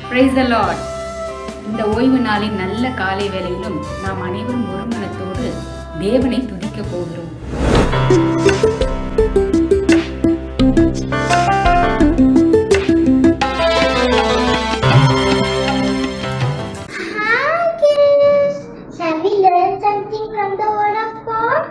Praise the Lord. இந்த ஓய்வு நாளின் நல்ல காலை வேளையிலும் நாம் அனைவரும் ஒரு மனத்தோடு தேவனை துதிக்க போகிறோம். Shall we learn something from the Word of God?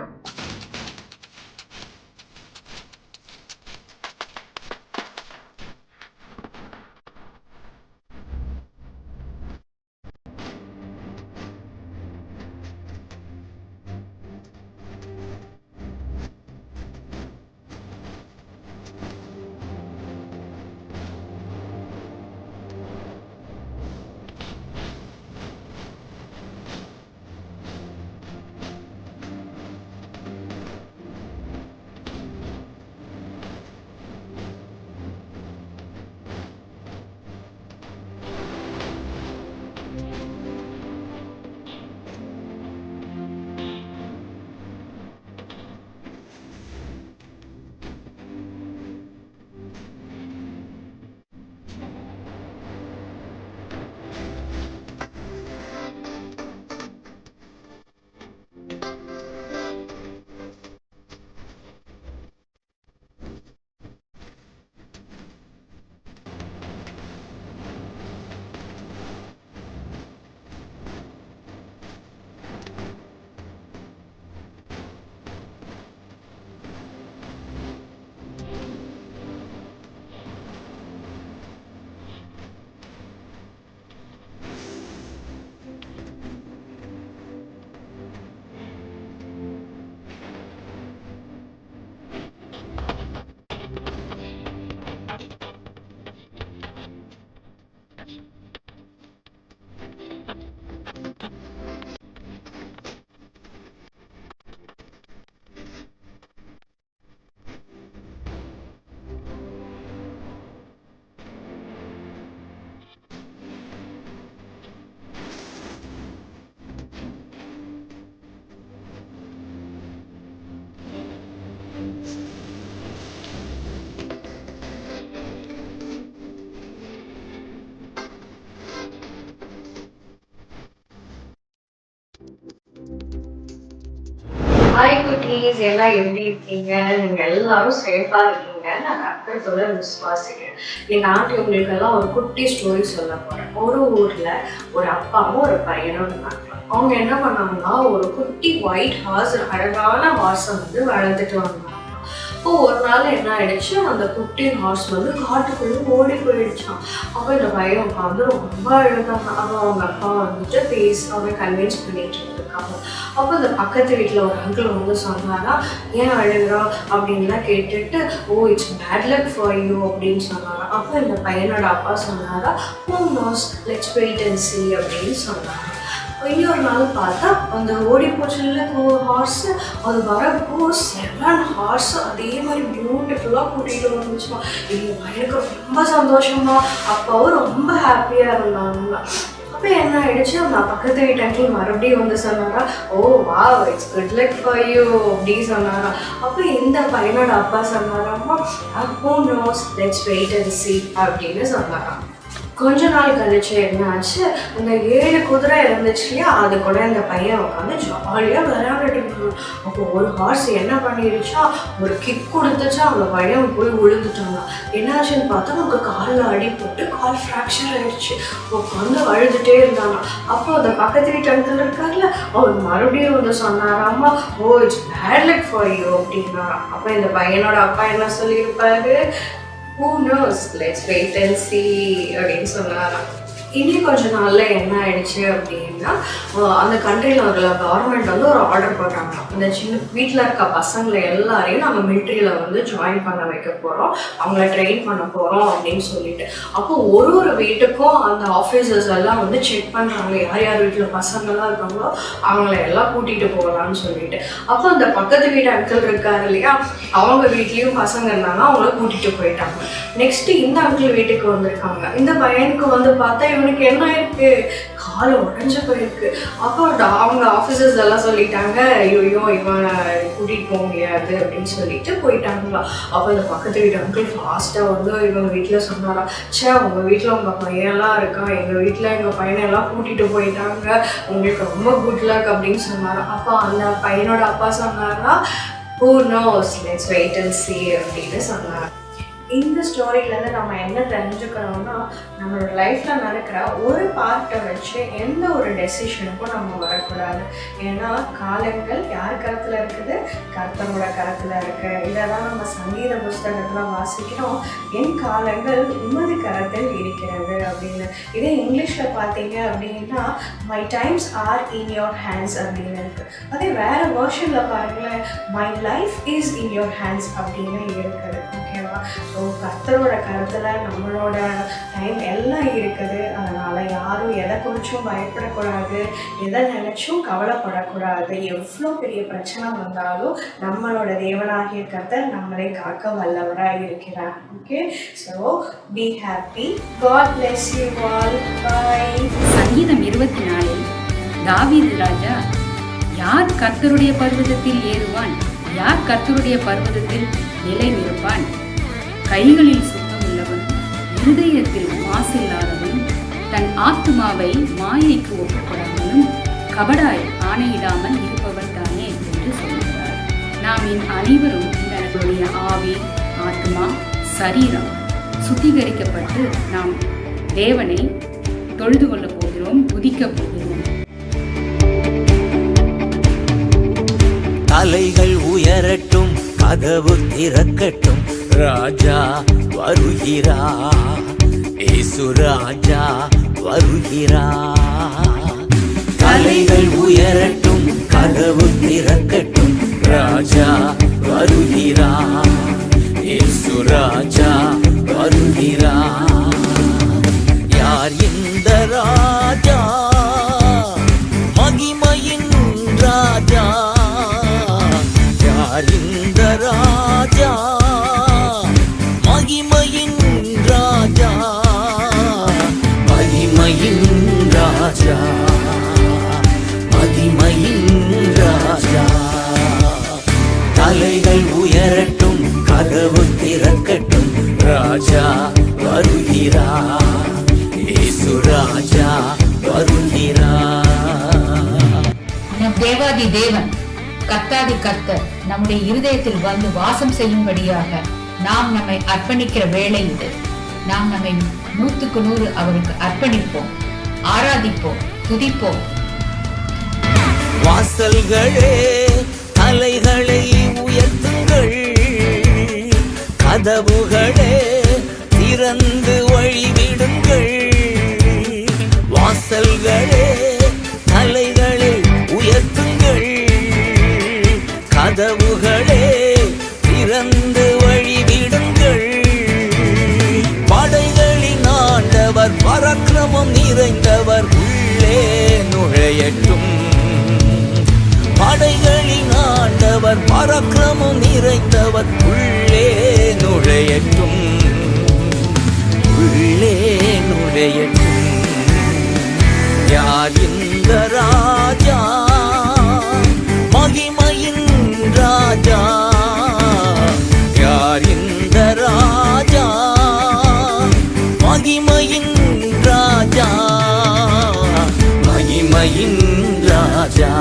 Hi குட்டீஸ், எல்லாம் எப்படி இருக்கீங்க? நீங்க எல்லாரும் சேஃபா இருக்கீங்க. நான் கர்த்தரோட விசுவாசிக்கிறேன். எங்க ஆண்டி உங்களுக்கு எல்லாம் ஒரு குட்டி ஸ்டோரி சொல்ல போறேன். ஒரு ஊர்ல ஒரு அப்பாவும் ஒரு பையனும் இருந்தாங்க. அவங்க என்ன பண்ணாங்கன்னா, ஒரு குட்டி ஒயிட் ஹார்ஸ், அழகான ஹார்ஸை வளர்த்துட்டு வந்தாங்க. அப்போ ஒரு நாள் என்ன ஆயிடுச்சு, அந்த குட்டி ஹார்ஸ் காட்டுக்குள்ள ஓடி போயிடுச்சான். அப்போ இந்த பையன் உட்காந்து ரொம்ப அழுதாங்க. அப்போ அவங்க அப்பா பேசி அவங்க கன்வின்ஸ் பண்ணிட்டு இருக்காங்க. அப்போ இந்த பக்கத்து வீட்டில் ஒரு அங்கிள் சொன்னாரா, ஏன் அழுகிறோம் அப்படின்லாம் கேட்டுட்டு, oh it's bad luck for you அப்படின்னு சொன்னாங்க. அப்போ இந்த பையனோட அப்பா சொன்னாரா, who knows, let's wait and see அப்படின்னு சொன்னாங்க. இன்னொரு நாள் பார்த்தா அந்த ஓடி போச்சுல ஹார்ஸ், அது வரப்போ 7 ஹார்ஸ் அதே மாதிரி பியூட்டிஃபுல்லாக கூட்டிகிட்டு வந்துச்சுமா. எங்கள் பையனுக்கு ரொம்ப சந்தோஷமா, அப்பாவும் ரொம்ப ஹாப்பியாக இருந்தாங்க. அப்போ என்ன ஆயிடுச்சு, அந்த பக்கத்து வீட்டு அங்கிள் மறுபடியும் சொன்னாரா, oh wow it's good luck for you அப்படி சொன்னாரா. அப்போ இந்த பையனோட அப்பா சொன்னாராம்மா, who knows, let's wait and see அப்படின்னு சொன்னாராம். கொஞ்ச நாள் கழிச்சு என்னாச்சு, அந்த 7 குதிரை இருந்துச்சு இல்லையா, அது கூட இந்த பையன் உட்காந்து ஜாலியாக விளையாண்டுட்டு இருந்தாங்க. அப்போ ஒரு ஹார்ஸ் என்ன பண்ணிடுச்சா, ஒரு கிக் கொடுத்துச்சா, அந்த பையன் போய் விழுந்துட்டாங்க. என்னாச்சுன்னு பார்த்தா அவங்க காலில் அடி போட்டு கால் ஃப்ராக்சர் ஆயிடுச்சு. உட்காந்து அழுதுகிட்டே இருந்தாங்க. அப்போ அந்த பக்கத்து வீட்டு அங்கிள் இருக்கார்ல, அவர் மறுபடியும் சொன்னாராம்மா, oh it's bad luck for you அப்படின்னாராம். அப்போ இந்த பையனோட அப்பா என்ன சொல்லியிருப்பாரு, who knows, let's wait and see அப்படின்னு சொன்னாராம். இனி கொஞ்ச நாள்ல என்ன ஆயிடுச்சு அப்படின்னா, அந்த கண்ட்ரியில் ஒரு கவர்மெண்ட் ஒரு ஆர்டர் போட்டாங்க, அந்த சின்ன வீட்டில் இருக்க பசங்களை எல்லாரையும் நம்ம மிலிட்ரியில் ஜாயின் பண்ண வைக்க போகிறோம், அவங்கள ட்ரெயின் பண்ண போகிறோம் அப்படின்னு சொல்லிட்டு. அப்போ ஒரு வீட்டுக்கும் அந்த ஆஃபீஸர்ஸ் எல்லாம் செக் பண்ணுறாங்க, யார் யார் வீட்டில் பசங்கள்லாம் இருக்காங்களோ அவங்கள எல்லாம் கூட்டிகிட்டு போகலான்னு சொல்லிட்டு. அப்போ அந்த பக்கத்து வீட்டு அங்கிள் இருக்காரு இல்லையா, அவங்க வீட்லேயும் பசங்க இருந்தாங்க, அவங்கள கூட்டிகிட்டு போயிட்டாங்க. நெக்ஸ்ட்டு இந்த அங்கிள் வீட்டுக்கு வந்திருக்காங்க. இந்த பையனுக்கு பார்த்தா இவனுக்கு என்ன இருக்கு, காலை உடஞ்ச போயிருக்கு. அப்போ அவங்க ஆஃபீஸர்ஸ் எல்லாம் சொல்லிட்டாங்க, ஐயோ இவன் கூட்டிகிட்டு போக முடியாது அப்படின்னு சொல்லிட்டு போயிட்டாங்களா. அப்போ அந்த பக்கத்து வீட்டு அங்கிள் ஃபாஸ்ட்டாக வந்து இவங்க வீட்டில் சொன்னாரா, சே உங்கள் வீட்டில் உங்கள் பையன்லாம் இருக்கான், எங்கள் வீட்டில் எங்கள் பையனெல்லாம் கூட்டிகிட்டு போயிட்டாங்க, உங்களுக்கு ரொம்ப குட் லக் அப்படின்னு சொன்னாராம். அப்போ அந்த பையனோட அப்பா சொன்னாரா, who knows, let's wait and see அப்படின்னு சொன்னார். இந்த ஸ்டோரியிலேருந்து நம்ம என்ன தெரிஞ்சுக்கிறோம்னா, நம்மளோட லைஃப்பில் நடக்கிற ஒரு பார்ட்டை வச்சு எந்த ஒரு டெசிஷனுக்கும் நம்ம வரக்கூடாது. ஏன்னா காலங்கள் யார் கரத்தில் இருக்குது? கர்த்தரோட கரத்தில் இருக்கு. இதை தான் நம்ம சங்கீத புஸ்தகத்தில் வாசிக்கிறோம், என் காலங்கள் உமது கரத்தில் இருக்கிறது அப்படின்னு. இதே இங்கிலீஷில் பார்த்தீங்க அப்படின்னா my times are in your hands அப்படின்னு இருக்கு. அதே வேறு வேர்ஷனில் பாருங்களேன், my life is in your hands அப்படின்னு இருக்குது. ஓகேவா? ஸோ கர்த்தரோட கருத்தில் நம்மளோட டைம் எல்லாம் இருக்குது. அதனால் யாரும் எதை குறிச்சும் பயப்படக்கூடாது, எதை நினச்சும் கவலைப்படக்கூடாது. எவ்வளோ பெரிய பிரச்சனை வந்தாலும் நம்மளோட தேவனாகிய கர்த்தர் நம்மளை காக்க வல்லவராக இருக்கிறார். Okay, so be happy. God bless you all. Bye. சங்கீதம் 24 தாவீது ராஜா, யார் கர்த்தருடைய பர்வதத்தில் ஏறுவான், யார் கர்த்தருடைய பர்வதத்தில் நிலை நிற்பான்? கைகளில் சுத்தம் உள்ளவன், இருதயத்தில் மாசில்லாதவன், தன் ஆத்துமாவை மாயைக்கு ஒப்புக்கொடாமலும் கபடாய் ஆணையிடாமல் இருப்பவன் தானே என்று சொல்கிறார். நாம் அனைவரும் நம்மளுடைய ஆவி, ஆத்மா, சரீரம் சுத்திகரிக்கப்பட்டு நாம் தேவனை தொழுது கொள்ளப் போகிறோம், துதிக்கப் போகிறோம். தலைகள் உயரட்டும், கதவு திறக்கட்டும், ராஜா வருகிறா, இயேசு ராஜா வருகிறா. தலைகள் உயரட்டும், கதவு திறக்கட்டும், ராஜா வருகிறா, இயேசு ராஜா வருகிறா. யார் இந்த ராஜா? மகிமையின் ராஜா. யார் இந்த ராஜா? மகிமையின் ராஜா. மகிமையின் ராஜா. மகிமையின் ராஜா. தலைகள் உயரட்டும், கதவு திறக்கட்டும், ராஜா வருகிறா, இயேசு ராஜா வருகிறா. நம் தேவாதி தேவன் கர்த்தாதி கர்த்தர் நம்முடைய இருதயத்தில் வந்து வாசம் செய்யும்படியாக நாம் நம்மை அர்ப்பணிக்கிற வேளை இது. நாம் நம்மை 100க்கு 100 அவருக்கு அர்ப்பணிப்போம், ஆராதிப்போம், துதிப்போம். வாசல்களே தலைகளை உயர்த்துங்கள், கதவுகளே திறந்து வழிவிடுங்கள். வாசல்களே தலைகளை உயர்த்துங்கள், கதவுகளே திறந்து வழிவிடுங்கள். படைகளின் ஆண்டவர் பராக்கிரமம் நிறைந்தவர் உள்ளே நுழையட்டும். படைகளின் ஆண்டவர் பராக்கிரமம் நிறைந்தவர் உள்ளே நுழையட்டும். உள்ளே நுழையட்டும். யார் இந்த ராஜா? மகிமையின் ராஜா. யார் இந்த ராஜா? மகிமையின் ராஜா. மகிமையின் ராஜா.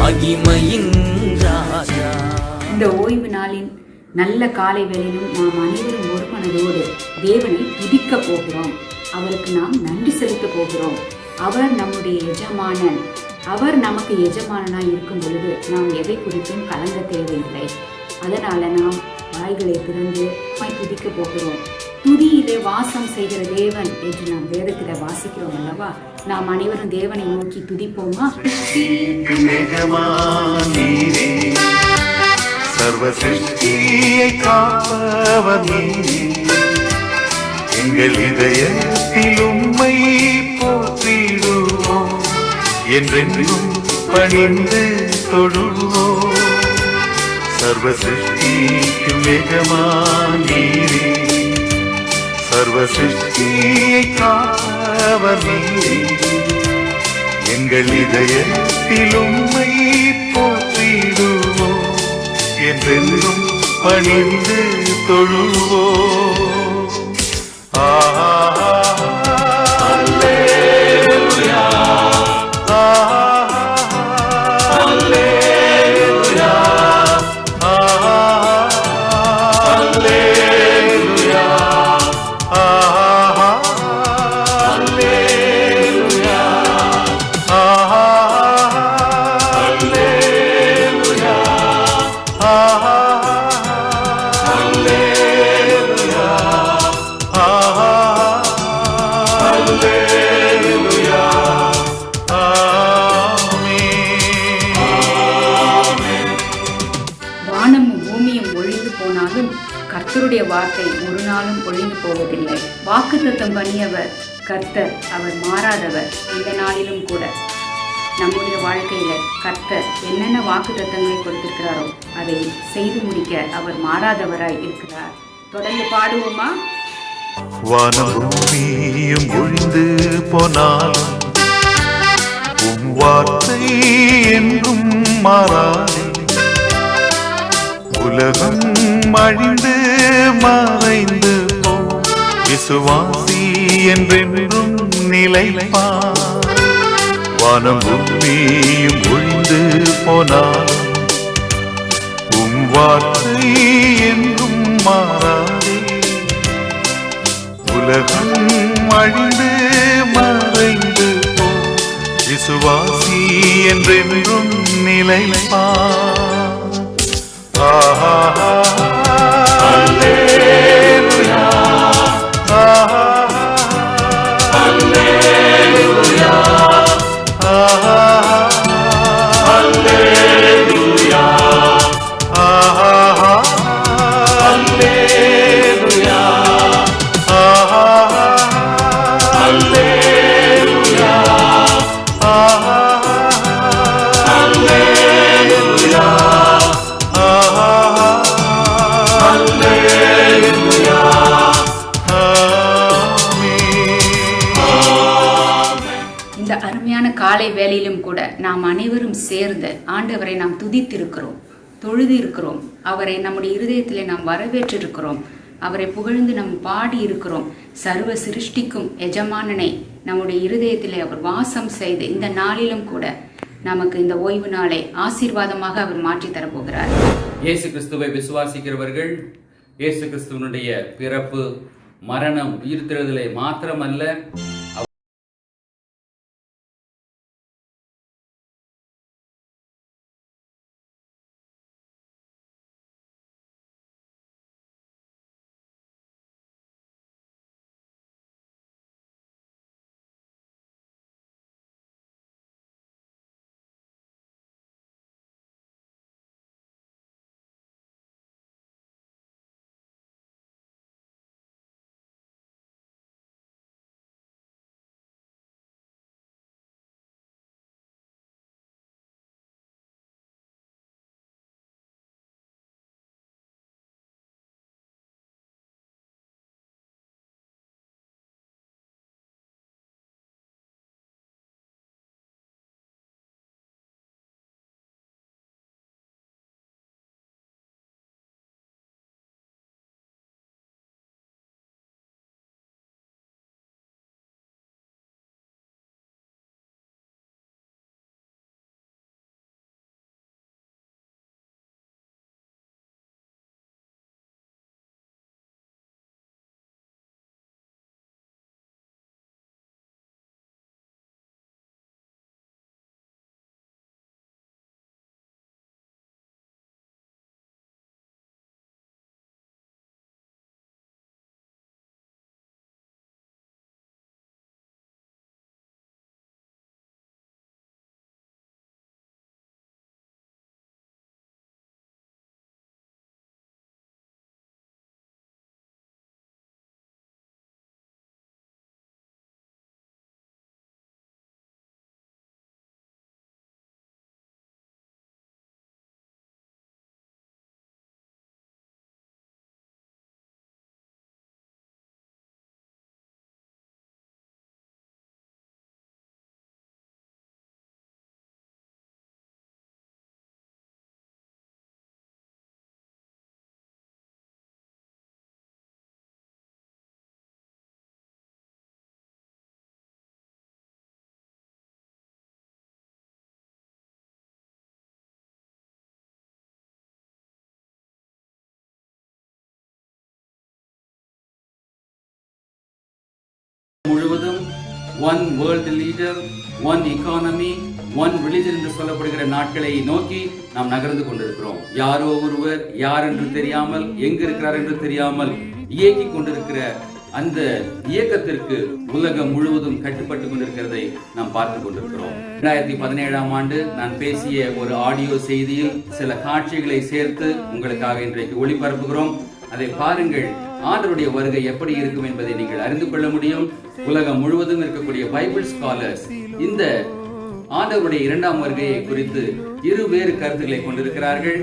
மகிமையின் ராஜா. இந்த ஓய்வு நாளின் நல்ல காலை வேளையிலும் நாம் அனைவரும் ஒரு மனதோடு தேவனை துதிக்கப் போகிறோம். அவருக்கு நாம் நன்றி செலுத்த போகிறோம். அவர் நம்முடைய எஜமானன். அவர் நமக்கு எஜமானனாய் இருக்கும் பொழுது நாம் எதை குறித்தும் கலங்க தேவையில்லை. அதனால நாம் வாய்களை திறந்து துதிக்க போகிறோம். துதியிலே வாசம் செய்கிற தேவன் என்று நாம் வேதத்தில் வாசிக்கிறோம் அல்லவா? நாம் அனைவரும் தேவனை நோக்கி துதிப்போமா? சர்வ சிருஷ்டியை காப்பவர் நீரே, எங்கள் இதயத்தில் உம்மை போற்றிடுவோம், என்றென்றும் பணிந்து தொழுவோம். சர்வ சிருஷ்டிக்கும் எஜமான் நீரே, சர்வ சிருஷ்டியை காப்பவர் நீரே. எங்கள் இதயத்தில் உம்மை போற்றிடுவோம், என்றென்றும் பணிந்து தொழுவோம். அல்லேலூயா, அல்லேலூயா, அல்லேலூயா, அல்லேலூயா, வானமும் பூமியும் ஒழிந்து போனாலும் கர்த்தருடைய வார்த்தை ஒரு நாளும் ஒழிந்து போவதில்லை. வாக்குத்தத்தம் பண்ணியவர் கர்த்தர், அவர் மாறாதவர். இந்த நாளிலும் கூட நம்முடைய வாழ்க்கையில கர்த்தர் என்னென்ன வாக்குத்தத்தங்களை கொடுத்திருக்கிறாரோ அதை செய்து முடிக்க அவர் மாறாதவராய் இருக்கிறார். தொடர்ந்து பாடுவோமா? வானபூமியும் ஒழிந்து போனாலும் உம் வார்த்தை என்றும் மாறாதே. உலகம் அழிந்து மறைந்து போ, விசுவாசி என்றென்றும் நிலைப்பார். வானம் பூமியும் ஒழிந்து போனாலும் உம் வார்த்தை என்றும் மாறாதே. உலகம் அழிந்து மறைந்து போ, விசுவாசி என்றென்றும் நிலைப்பார். அல்லேலூயா, அல்லேலூயா, அல்லேலூயா, அல்லேலூயா, அல்லேலூயா, அல்லேலூயா, அல்லேலூயா, இந்த அருமையான காலை வேளையிலும் கூட நாம் அனைவரும் சேர்ந்து ஆண்டவரை நாம் துதித்திருக்கிறோம், தொழுது இருக்கிறோம். அவரை நம்முடைய இருதயத்திலே நாம் வரவேற்றிருக்கிறோம். அவரை புகழ்ந்து நாம் பாடி இருக்கிறோம். சர்வ சிருஷ்டிக்கும் எஜமானனை நம்முடைய இருதயத்திலே அவர் வாசம் செய்து இந்த நாளிலும் கூட நமக்கு இந்த ஓய்வு நாளை ஆசீர்வாதமாக அவர் மாற்றி தரப்போகிறார். இயேசு கிறிஸ்துவை விசுவாசிக்கிறவர்கள் இயேசு கிறிஸ்துவனுடைய பிறப்பு, மரணம், உயிர்த்தெழுதலை மாத்திரமல்ல, முழுவதும் one world leader, one economy, one religion என்று சொல்லப்படுகிற நாட்களை நோக்கி நாம் நகர்ந்து கொண்டிருக்கிறோம். யாரோ ஒருவர் யார் என்று தெரியாமல், எங்கு இருக்கிறார் என்று தெரியாமல் இயக்கிக் கொண்டிருக்கிற அந்த இயக்கத்திற்கு உலகம் முழுவதும் கட்டுப்பட்டு கொண்டிருக்கிறதை நாம் பார்த்து கொண்டிருக்கிறோம். 2017ஆம் ஆண்டு நான் பேசிய ஒரு ஆடியோ செய்தியில் சில காட்சிகளை சேர்த்து உங்களுக்காக இன்றைக்கு ஒளிபரப்புகிறோம். அதை பாருங்கள். ஆண்டவருடைய வருகை எப்படி இருக்கும் என்பதை நீங்கள் அறிந்து கொள்ள முடியும். உலகம் முழுவதும் இருக்கக்கூடிய பைபிள் ஸ்காலர்ஸ் இந்த ஆண்டவருடைய இரண்டாம் வருகையை குறித்து இருவேறு கருத்துக்களை கொண்டிருக்கிறார்கள்.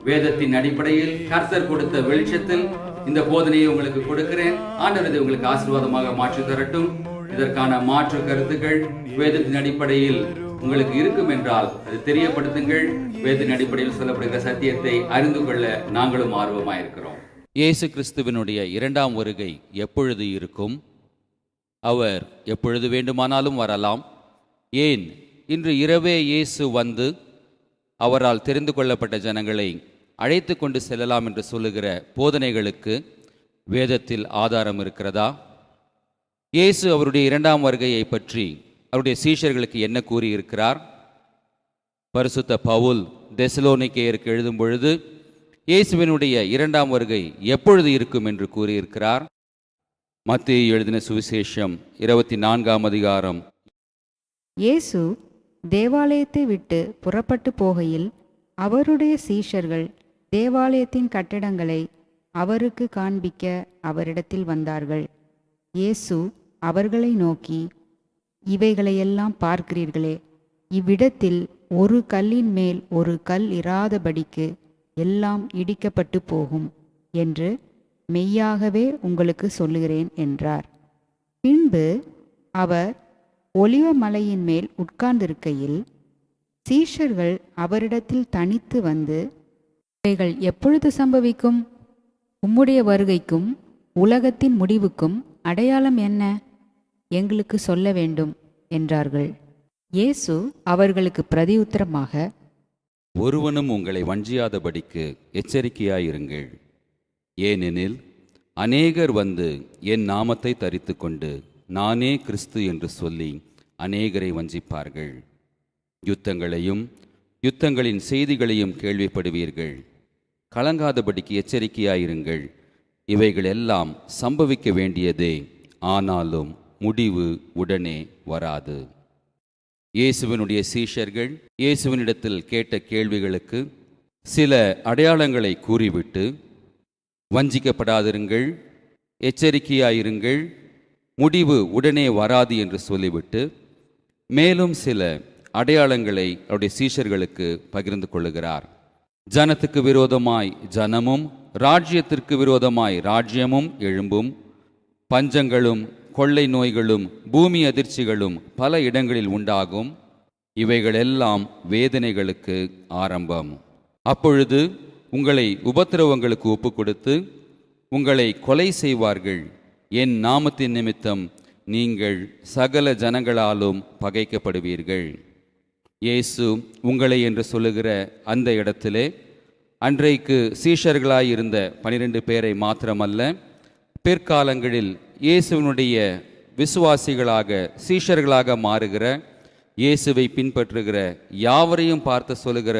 வேதத்தின் அடிப்படையில் கர்த்தர் கொடுத்த வெளிச்சத்தில் இந்த போதனையை உங்களுக்கு கொடுக்கிறேன். ஆண்டவர் இதை உங்களுக்கு ஆசீர்வாதமாக மாற்றி தரட்டும். இதற்கான மாற்று கருத்துக்கள் வேதத்தின் அடிப்படையில் உங்களுக்கு இருக்கும் என்றால் அது தெரியப்படுத்துங்கள். வேதத்தின் அடிப்படையில் சொல்லப்படுகிற சத்தியத்தை அறிந்து கொள்ள நாங்களும் ஆர்வமாயிருக்கிறோம். இயேசு கிறிஸ்துவினுடைய இரண்டாம் வருகை எப்பொழுது இருக்கும்? அவர் எப்பொழுது வேண்டுமானாலும் வரலாம். ஏன் இன்று இரவே இயேசு வந்து அவரால் தெரிந்து கொள்ளப்பட்ட ஜனங்களை அழைத்து கொண்டு செல்லலாம் என்று சொல்லுகிற போதனைகளுக்கு வேதத்தில் ஆதாரம் இருக்கிறதா? இயேசு அவருடைய இரண்டாம் வருகையை பற்றி அவருடைய சீஷர்களுக்கு என்ன கூறியிருக்கிறார்? பரிசுத்த பவுல் தெசலோனிக்கேயருக்கு எழுதும் பொழுது இயேசுவினுடைய இரண்டாம் வருகை எப்பொழுது இருக்கும் என்று கூறியிருக்கிறார். மத்தேயு எழுதின சுவிசேஷம் 24ஆம் அதிகாரம். இயேசு தேவாலயத்தை விட்டு புறப்பட்டு போகையில் அவருடைய சீஷர்கள் தேவாலயத்தின் கட்டிடங்களை அவருக்கு காண்பிக்க அவரிடத்தில் வந்தார்கள். இயேசு அவர்களை நோக்கி, இவைகளையெல்லாம் பார்க்கிறீர்களே, இவ்விடத்தில் ஒரு கல்லின் மேல் ஒரு கல் இராதபடிக்கு எல்லாம் இடிக்கப்பட்டு போகும் என்று மெய்யாகவே உங்களுக்கு சொல்லுகிறேன் என்றார். பின்பு அவர் ஒலிவ மலையின் மேல் உட்கார்ந்திருக்கையில் சீஷர்கள் அவரிடத்தில் தனித்து வந்து, இவைகள் எப்பொழுது சம்பவிக்கும்? உம்முடைய வருகைக்கும் உலகத்தின் முடிவுக்கும் அடையாளம் என்ன? எங்களுக்கு சொல்ல வேண்டும் என்றார்கள். இயேசு அவர்களுக்கு பிரதியுத்தரமாக, ஒருவனும் உங்களை வஞ்சியாதபடிக்கு எச்சரிக்கையாயிருங்கள். ஏனெனில் அநேகர் வந்து என் நாமத்தை தரித்து கொண்டு நானே கிறிஸ்து என்று சொல்லி அநேகரை வஞ்சிப்பார்கள். யுத்தங்களையும் யுத்தங்களின் செய்திகளையும் கேள்விப்படுவீர்கள். கலங்காதபடிக்கு எச்சரிக்கையாயிருங்கள். இவைகள் எல்லாம் சம்பவிக்க வேண்டியதே, ஆனாலும் முடிவு உடனே வராது. இயேசுவினுடைய சீஷர்கள் இயேசுவினிடத்தில் கேட்ட கேள்விகளுக்கு சில அடையாளங்களை கூறிவிட்டு, வஞ்சிக்கப்படாதிருங்கள், எச்சரிக்கையாயிருங்கள், முடிவு உடனே வராது என்று சொல்லிவிட்டு மேலும் சில அடையாளங்களை அவருடைய சீஷர்களுக்கு பகிர்ந்து கொள்ளுகிறார். ஜனத்துக்கு விரோதமாய் ஜனமும் ராஜ்யத்திற்கு விரோதமாய் ராஜ்யமும் எழும்பும், பஞ்சங்களும் கொள்ளை நோய்களும் பூமி அதிர்ச்சிகளும் பல இடங்களில் உண்டாகும். இவைகளெல்லாம் வேதனைகளுக்கு ஆரம்பம். அப்பொழுது உங்களை உபத்திரவங்களுக்கு ஒப்பு கொடுத்து உங்களை கொலை செய்வார்கள். என் நாமத்தின் நிமித்தம் நீங்கள் சகல ஜனங்களாலும் பகைக்கப்படுவீர்கள். இயேசு உங்களை என்று சொல்லுகிற அந்த இடத்திலே அன்றைக்கு சீஷர்களாயிருந்த 12 பேரை மாத்திரமல்ல, பிற்காலங்களில் இயேசுவினுடைய விசுவாசிகளாக சீஷர்களாக மாறுகிற இயேசுவை பின்பற்றுகிற யாவரையும் பார்த்து சொல்லுகிற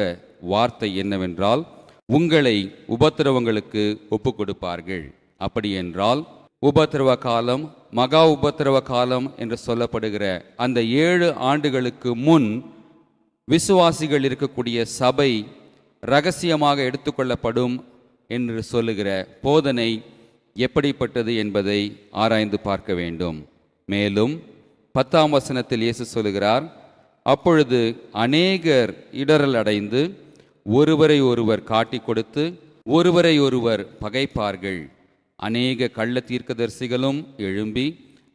வார்த்தை என்னவென்றால், உங்களை உபத்திரவங்களுக்கு ஒப்பு கொடுப்பார்கள். அப்படி என்றால் உபத்திரவ காலம், மகா உபத்திரவ காலம் என்று சொல்லப்படுகிற அந்த 7 ஆண்டுகளுக்கு முன் விசுவாசிகள் இருக்கக்கூடிய சபை இரகசியமாக எடுத்துக்கொள்ளப்படும் என்று சொல்லுகிற போதனை எப்படிப்பட்டது என்பதை ஆராய்ந்து பார்க்க வேண்டும். மேலும் 10ஆம் வசனத்தில் இயேசு சொல்லுகிறார், அப்பொழுது அநேகர் இடறல் அடைந்து ஒருவரை ஒருவர் காட்டி கொடுத்து ஒருவரை ஒருவர் பகைப்பார்கள். அநேக கள்ள தீர்க்கதரிசிகளும் எழும்பி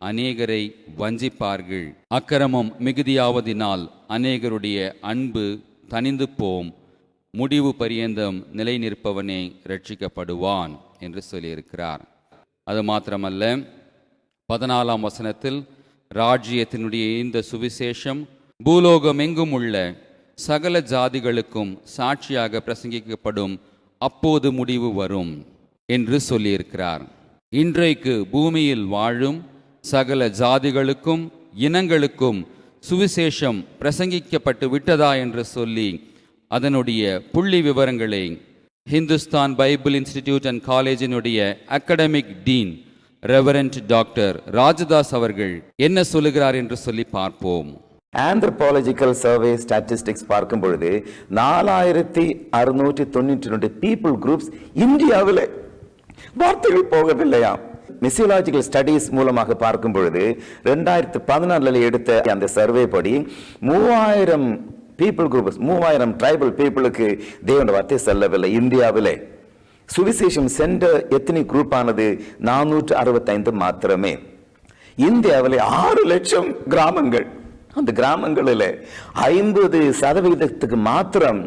அநேகரை வஞ்சிப்பார்கள். அக்கிரமம் மிகுதியாவதினால் அநேகருடைய அன்பு தனிந்து போம். முடிவு பரியந்தம் நிலை நிற்பவனே ரட்சிக்கப்படுவான் என்று சொல்லியிருக்கிறார். அது மாத்திரமல்ல, 14ஆம் வசனத்தில் ராஜ்யத்தினுடைய இந்த சுவிசேஷம் பூலோகம் எங்கும் உள்ள சகல ஜாதிகளுக்கும் சாட்சியாக பிரசங்கிக்கப்படும், அப்போது முடிவு வரும் என்று சொல்லியிருக்கிறார். இன்றைக்கு பூமியில் வாழும் சகல ஜாதிகளுக்கும் இனங்களுக்கும் சுவிசேஷம் பிரசங்கிக்கப்பட்டு விட்டதா என்று சொல்லி அதனுடைய புள்ளி விவரங்களை ஹிந்துஸ்தான் பைபிள் இன்ஸ்டிடியூட் அண்ட் காலேஜினுடைய academic dean reverend doctor Rajadas அவர்கள் என்ன சொல்லுகிறார் என்று சொல்லி பார்ப்போம். ஆந்த்ரோபாலஜிக்கல் சர்வே ஸ்டாட்டிஸ்டிக்ஸ் பார்க்கும் பொழுது 4692 பீப்புள் குரூப்ஸ் இந்தியாவில் வார்த்தைகள் போகவில்லையாம். மிசியோலாஜிக்கல் ஸ்டடீஸ் மூலமாக பார்க்கும் பொழுது 2014 எடுத்த அந்த சர்வே படி 3000 பீப்புள் குரூப்ஸ் 3000 ட்ரைபல் பீப்புளுக்கு தேவனுடைய வார்த்தை செல்லவில்லை. இந்தியாவிலே சுவிசேஷம் சென்ற எத்தனை குரூப் ஆனது 465 மாத்திரமே. இந்தியாவிலே 6 லட்சம் கிராமங்கள், அந்த கிராமங்களில் 50% மாத்திரம்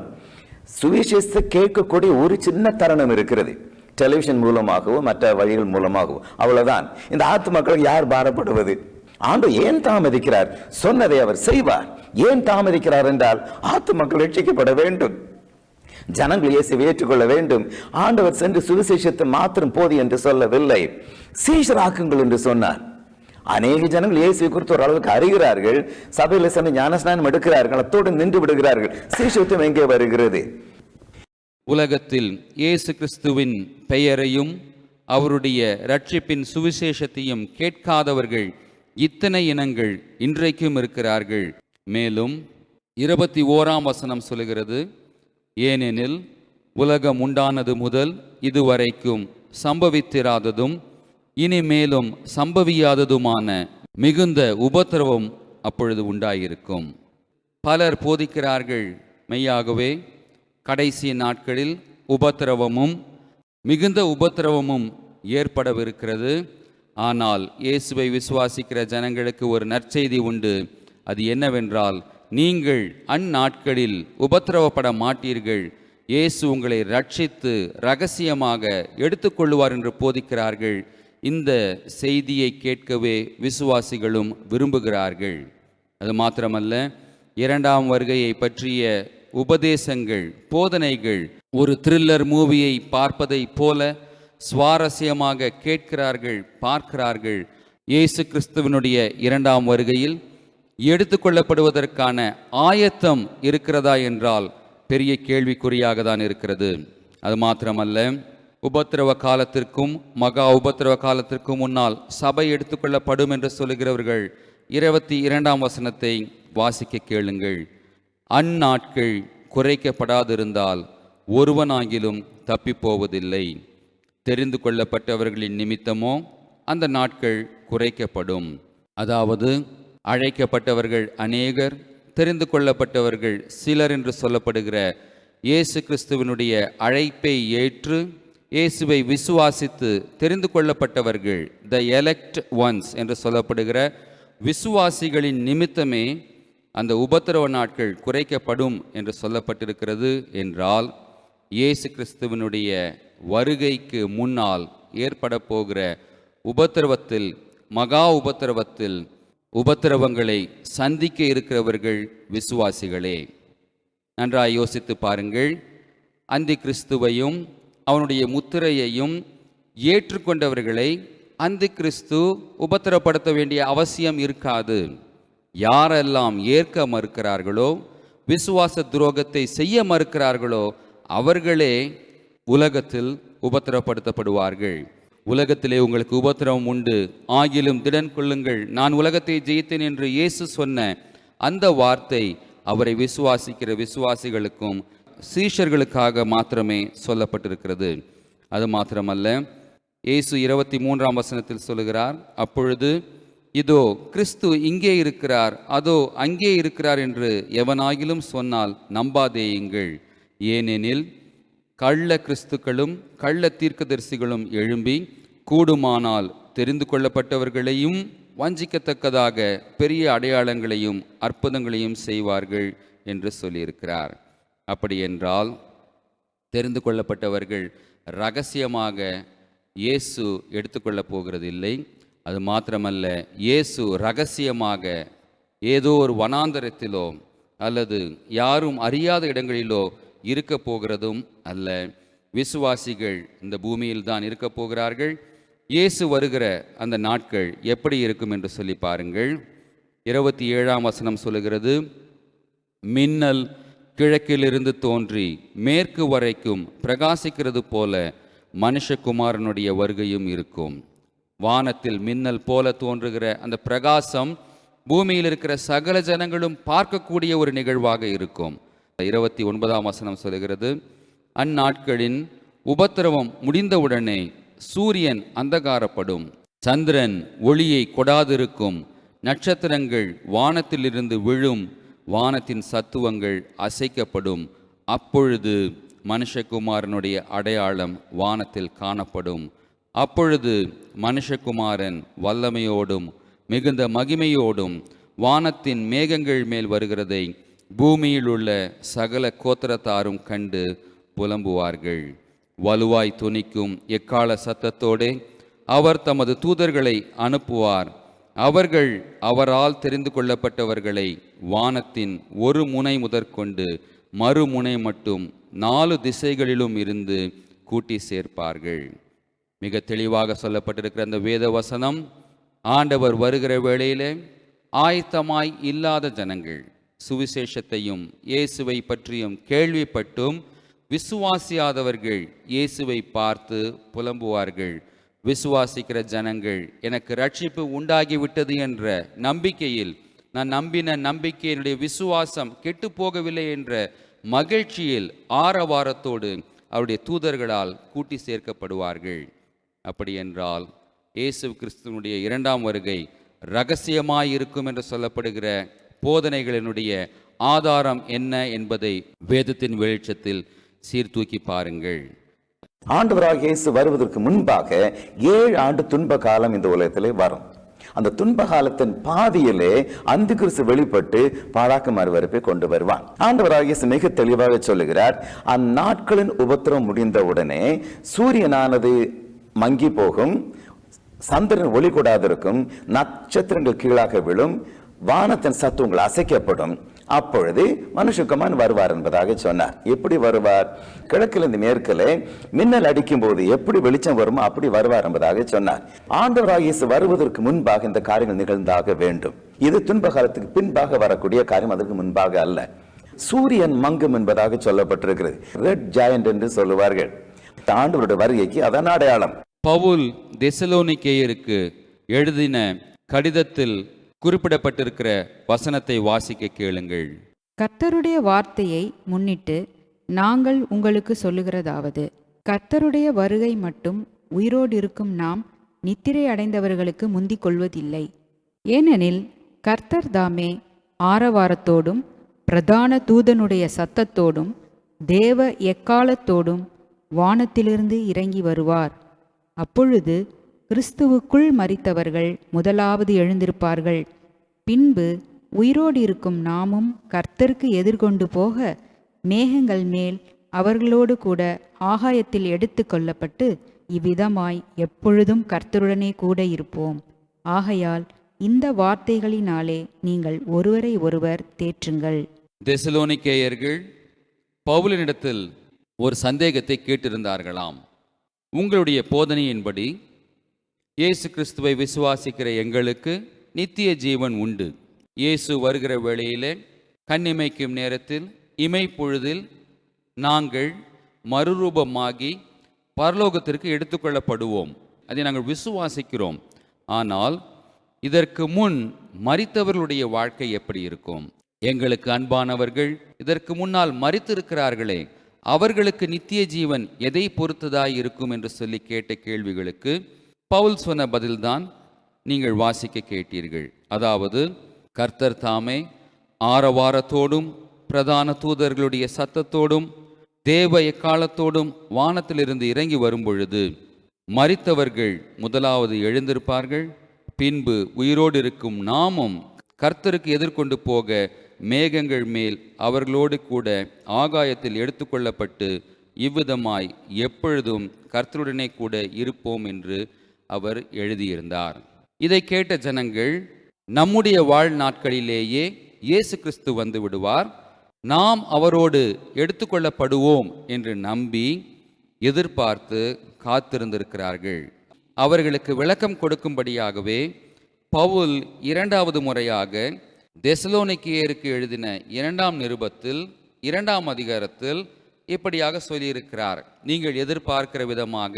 சுவிசேஷத்தை கேட்கக்கூடிய ஒரு சின்ன தருணம் இருக்கிறது. டெலிவிஷன் மூலமாகவும் மற்ற வழிகள் மூலமாகவும், அவ்வளவுதான். இந்த ஆத்து மக்களுக்கு யார் பாரப்படுவது? ஆண்டவர் ஏன் தாமதிக்கிறார்? சொன்னதை அவர் செய்வார். ஏன் தாமதிக்கிறார் என்றால் ஆத்து மக்கள் ரட்சிக்கப்பட வேண்டும், ஜனங்கள் இயேசுவை ஏற்றுக்கொள்ள வேண்டும். ஆண்டவர் சென்று சுவிசேஷத்தை மாத்திரம் போது என்று சொல்லவில்லை, சீஷராக்குங்கள் என்று சொன்னார். அநேக ஜனங்கள் இயேசுவை குறித்து ஒரு அளவுக்கு அறிகிறார்கள், சபையில் சென்று ஞானஸ்நானம் எடுக்கிறார்கள், அத்தோடு நின்று விடுகிறார்கள். சீஷத்துவம் எங்கே வருகிறது? உலகத்தில் இயேசு கிறிஸ்துவின் பெயரையும் அவருடைய இரட்சிப்பின் சுவிசேஷத்தையும் கேட்காதவர்கள் இத்தனை இனங்கள் இன்றைக்கும் இருக்கிறார்கள். மேலும் 21ஆம் வசனம் சொல்லுகிறது, ஏனெனில் உலகம் உண்டானது முதல் இதுவரைக்கும் சம்பவித்திராததும் இனிமேலும் சம்பவியாததுமான மிகுந்த உபத்திரவம் அப்பொழுது உண்டாயிருக்கும். பலர் போதிக்கிறார்கள், மெய்யாகவே கடைசி நாட்களில் உபத்திரவமும் மிகுந்த உபத்திரவமும் ஏற்படவிருக்கிறது. ஆனால் இயேசுவை விசுவாசிக்கிற ஜனங்களுக்கு ஒரு நற்செய்தி உண்டு. அது என்னவென்றால், நீங்கள் அந்நாட்களில் உபத்திரவப்பட மாட்டீர்கள், இயேசு உங்களை ரட்சித்து இரகசியமாக எடுத்துக்கொள்வார் என்று போதிக்கிறார்கள். இந்த செய்தியை கேட்கவே விசுவாசிகளும் விரும்புகிறார்கள். அது மாத்திரமல்ல, 2ஆம் வருகையை பற்றிய உபதேசங்கள், போதனைகள் ஒரு த்ரில்லர் மூவியை பார்ப்பதை போல சுவாரஸ்யமாக கேட்கிறார்கள், பார்க்கிறார்கள். இயேசு கிறிஸ்துவனுடைய 2ஆம் வருகையில் எடுத்துக்கொள்ளப்படுவதற்கான ஆயத்தம் இருக்கிறதா என்றால் பெரிய கேள்விக்குறியாக தான் இருக்கிறது. அது மாத்திரமல்ல, உபத்திரவ காலத்திற்கும் மகா உபத்திரவ காலத்திற்கும் முன்னால் சபை எடுத்துக்கொள்ளப்படும் என்று சொல்லுகிறவர்கள் 22ஆம் வசனத்தை வாசிக்க கேளுங்கள். அந்நாட்கள் குறைக்கப்படாதிருந்தால் ஒருவனாகிலும் தப்பிப்போவதில்லை. தெரிந்து கொள்ளப்பட்டவர்களின் நிமித்தமோ அந்த நாட்கள் குறைக்கப்படும். அதாவது அழைக்கப்பட்டவர்கள் அநேகர், தெரிந்து கொள்ளப்பட்டவர்கள் சிலர் என்று சொல்லப்படுகிற இயேசு கிறிஸ்துவனுடைய அழைப்பை ஏற்று இயேசுவை விசுவாசித்து தெரிந்து கொள்ளப்பட்டவர்கள், த எலெக்ட் ஒன்ஸ் என்று சொல்லப்படுகிற விசுவாசிகளின் நிமித்தமே அந்த உபத்திரவ நாட்கள் குறைக்கப்படும் என்று சொல்லப்பட்டிருக்கிறது. என்றால் இயேசு கிறிஸ்துவனுடைய வருகைக்கு முன்னால் ஏற்பட போகிற உபத்திரவத்தில், மகா உபத்திரவத்தில் உபத்திரவங்களை சந்திக்க இருக்கிறவர்கள் விசுவாசிகளே. நன்றாய் யோசித்து பாருங்கள். அந்தி கிறிஸ்துவையும் அவனுடைய முத்திரையையும் ஏற்றுக்கொண்டவர்களை அந்தி கிறிஸ்து உபத்திரப்படுத்த வேண்டிய அவசியம் இருக்காது. யாரெல்லாம் ஏற்க மறுக்கிறார்களோ, விசுவாச துரோகத்தை செய்ய மறுக்கிறார்களோ, அவர்களே உலகத்தில் உபத்திரப்படுத்தப்படுவார்கள். உலகத்திலே உங்களுக்கு உபத்திரவம் உண்டு, ஆகிலும் திடன் கொள்ளுங்கள், நான் உலகத்தை ஜெயித்தேன் என்று இயேசு சொன்ன அந்த வார்த்தை அவரை விசுவாசிக்கிற விசுவாசிகளுக்கும் சீஷர்களுக்காக மாத்திரமே சொல்லப்பட்டிருக்கிறது. அது மாத்திரமல்ல, இயேசு 23ஆம் வசனத்தில் சொல்லுகிறார், அப்பொழுது இதோ கிறிஸ்து இங்கே இருக்கிறார், அதோ அங்கே இருக்கிறார் என்று எவனாகிலும் சொன்னால் நம்பாதேயுங்கள். ஏனெனில் கள்ள கிறிஸ்துக்களும் கள்ள தீர்க்கதரிசிகளும் எழும்பி கூடுமானால் தெரிந்து கொள்ளப்பட்டவர்களையும் வஞ்சிக்கத்தக்கதாக பெரிய அடையாளங்களையும் அற்புதங்களையும் செய்வார்கள் என்று சொல்லியிருக்கிறார். அப்படி என்றால் தெரிந்து கொள்ளப்பட்டவர்கள் இரகசியமாக இயேசு எடுத்துக்கொள்ளப் போகிறதில்லை. அது மாத்திரமல்ல, இயேசு இரகசியமாக ஏதோ ஒரு வனாந்தரத்திலோ அல்லது யாரும் அறியாத இடங்களிலோ இருக்க போகிறதும் அல்ல. விசுவாசிகள் இந்த பூமியில் தான் இருக்க போகிறார்கள். இயேசு வருகிற அந்த நாட்கள் எப்படி இருக்கும் என்று சொல்லி பாருங்கள். 27ஆம் வசனம் சொல்லுகிறது, மின்னல் கிழக்கிலிருந்து தோன்றி மேற்கு வரைக்கும் பிரகாசிக்கிறது போல மனுஷகுமாரனுடைய வருகையும் இருக்கும். வானத்தில் மின்னல் போல தோன்றுகிற அந்த பிரகாசம் பூமியில் இருக்கிற சகல ஜனங்களும் பார்க்கக்கூடிய ஒரு நிகழ்வாக இருக்கும். 29ஆம் வசனம் சொல்லுகிறது, அந்நாட்களின் உபத்திரவம் முடிந்தவுடனே சூரியன் அந்தகாரப்படும், சந்திரன் ஒளியை கொடாதிருக்கும், நட்சத்திரங்கள் வானத்திலிருந்து விழும், வானத்தின் சத்துவங்கள் அசைக்கப்படும். அப்பொழுது மனுஷகுமாரனுடைய அடையாளம் வானத்தில் காணப்படும். அப்பொழுது மனுஷகுமாரன் வல்லமையோடும் மிகுந்த மகிமையோடும் வானத்தின் மேகங்கள் மேல் வருகிறதை பூமியில் உள்ள சகல கோத்திரத்தாரும் கண்டு புலம்புவார்கள். வலுவாய் துணிக்கும் எக்கால சத்தத்தோடே அவர் தமது தூதர்களை அனுப்புவார். அவர்கள் அவரால் தெரிந்து கொள்ளப்பட்டவர்களை வானத்தின் ஒரு முனை முதற்கொண்டு மறுமுனை மட்டும் 4 திசைகளிலும் இருந்து கூட்டி சேர்ப்பார்கள். மிக தெளிவாக சொல்லப்பட்டிருக்கிற அந்த வேத வசனம், ஆண்டவர் வருகிற வேளையிலே ஆயத்தமாய் இல்லாத ஜனங்கள் சுவிசேஷத்தையும் இயேசுவை பற்றியும் கேள்விப்பட்டும் விசுவாசியாதவர்கள் இயேசுவை பார்த்து புலம்புவார்கள். விசுவாசிக்கிற ஜனங்கள் எனக்கு ரட்சிப்பு உண்டாகிவிட்டது என்ற நம்பிக்கையில், நான் நம்பின நம்பிக்கையினுடைய விசுவாசம் கெட்டு போகவில்லை என்ற மகிழ்ச்சியில் ஆரவாரத்தோடு அவருடைய தூதர்களால் கூட்டி சேர்க்கப்படுவார்கள். அப்படி என்றால் இயேசு கிறிஸ்துவனுடைய 2ஆம் வருகை இரகசியமாயிருக்கும் என்று சொல்லப்படுகிற போதனைகளினுடைய ஆதாரம் என்ன என்பதை வேதத்தின் வெளிச்சத்தில் சீர்தூக்கி பாருங்கள். ஆண்டவராக இயேசு வருவதற்கு முன்பாக 7 ஆண்டு துன்ப காலம் இந்த உலகத்திலே வரும். அந்த துன்ப காலத்தின் பாதியிலே அந்தி கிறிஸ்து வெளிப்பட்டு பாழாக்கு மறுவறுப்பை கொண்டு வருவான். ஆண்டவராக இயேசு மிக தெளிவாக சொல்லுகிறார், அந்நாட்களின் உபத்திரம் முடிந்தவுடனே சூரியனானது மங்கி போகும், சந்திரன் ஒளி கூடாதிருக்கும், நட்சத்திரங்கள் கீழாக விழும், வானத்தின் சத்துவங்கள் அசைக்கப்படும். அப்பொழுது மனுஷகுமாரன் வருவார் என்பதாக சொன்னார். எப்படி வருவார்? கிழக்கிலிருந்து மேற்கிலே மின்னல் அடிக்கும் போது எப்படி வெளிச்சம் வருமோ அப்படி வருவார் என்பதாக சொன்னார். ஆண்டவராகிய இயேசு வருவதற்கு முன்பாக இந்த காரியங்கள் நிகழ்ந்தாக வேண்டும். இது துன்ப காலத்துக்கு பின்பாக வரக்கூடிய காரியம், அதற்கு முன்பாக அல்ல. சூரியன் மங்கும் என்பதாக சொல்லப்பட்டிருக்கிறது. ரெட் ஜாயண்ட் என்று சொல்லுவார்கள். ஆண்டவருடைய வருகைக்கு அதான் அடையாளம். பவுல் தெசலோனிக்கேயருக்கு எழுதின கடிதத்தில் குறிப்பிடப்பட்டிருக்கிற வசனத்தை வாசிக்க கேளுங்கள். கர்த்தருடைய வார்த்தையை முன்னிட்டு நாங்கள் உங்களுக்கு சொல்லுகிறதாவது, கர்த்தருடைய வருகை மட்டும் உயிரோடு இருக்கும் நாம் நித்திரை அடைந்தவர்களுக்கு முந்திக் கொள்வதில்லை. ஏனெனில் கர்த்தர் தாமே ஆரவாரத்தோடும் பிரதான தூதனுடைய சத்தத்தோடும் தேவ எக்காலத்தோடும் வானத்திலிருந்து இறங்கி வருவார். அப்பொழுது கிறிஸ்துவுக்குள் மரித்தவர்கள் முதலாவது எழுந்திருப்பார்கள். பின்பு உயிரோடு இருக்கும் நாமும் கர்த்தருக்கு எதிர்கொண்டு போக மேகங்கள் மேல் அவர்களோடு கூட ஆகாயத்தில் எடுத்து கொள்ளப்பட்டு இவ்விதமாய் எப்பொழுதும் கர்த்தருடனே கூட இருப்போம். ஆகையால் இந்த வார்த்தைகளினாலே நீங்கள் ஒருவரை ஒருவர் தேற்றுங்கள். தெசலோனிக்கேயர்கள் பவுலினிடத்தில் ஒரு சந்தேகத்தை கேட்டிருந்தார்களாம். உங்களுடைய போதனையின்படி இயேசு கிறிஸ்துவை விசுவாசிக்கிற எங்களுக்கு நித்திய ஜீவன் உண்டு. இயேசு வருகிற வேளையிலே கண்ணிமைக்கும் நேரத்தில் இமைப்பொழுதில் நாங்கள் மறுரூபமாகி பரலோகத்திற்கு எடுத்துக்கொள்ளப்படுவோம். அதை நாங்கள் விசுவாசிக்கிறோம். ஆனால் இதற்கு முன் மரித்தவர்களுடைய வாழ்க்கை எப்படி இருக்கும்? எங்களுக்கு அன்பானவர்கள் இதற்கு முன்னால் மரித்திருக்கிறார்களே, அவர்களுக்கு நித்திய ஜீவன் எதை பொறுத்ததாய் இருக்கும் என்று சொல்லி கேட்ட கேள்விகளுக்கு பவுல் சொன்ன பதில்தான் நீங்கள் வாசிக்க கேட்டீர்கள். அதாவது கர்த்தர் தாமே ஆரவாரத்தோடும் பிரதான தூதர்களுடைய சத்தத்தோடும் தேவ எக்காலத்தோடும் வானத்திலிருந்து இறங்கி வரும்பொழுது மரித்தவர்கள் முதலாவது எழுந்திருப்பார்கள். பின்பு உயிரோடு இருக்கும் நாமும் கர்த்தருக்கு எதிர்கொண்டு போக மேகங்கள் மேல் அவர்களோடு கூட ஆகாயத்தில் எடுத்துக்கொள்ளப்பட்டு இவ்விதமாய் எப்பொழுதும் கர்த்தருடனே கூட இருப்போம் என்று அவர் எழுதியிருந்தார். இதை கேட்ட ஜனங்கள், நம்முடைய வாழ்நாட்களிலேயே இயேசு கிறிஸ்து வந்து விடுவார், நாம் அவரோடு எடுத்துக்கொள்ளப்படுவோம் என்று நம்பி எதிர்பார்த்து காத்திருந்திருக்கிறார்கள். அவர்களுக்கு விளக்கம் கொடுக்கும்படியாகவே பவுல் இரண்டாவது முறையாக தெசலோனிக்கேயருக்கு எழுதின 2ஆம் நிருபத்தில் 2ஆம் அதிகாரத்தில் இப்படியாக சொல்லியிருக்கிறார். நீங்கள் எதிர்பார்க்கிற விதமாக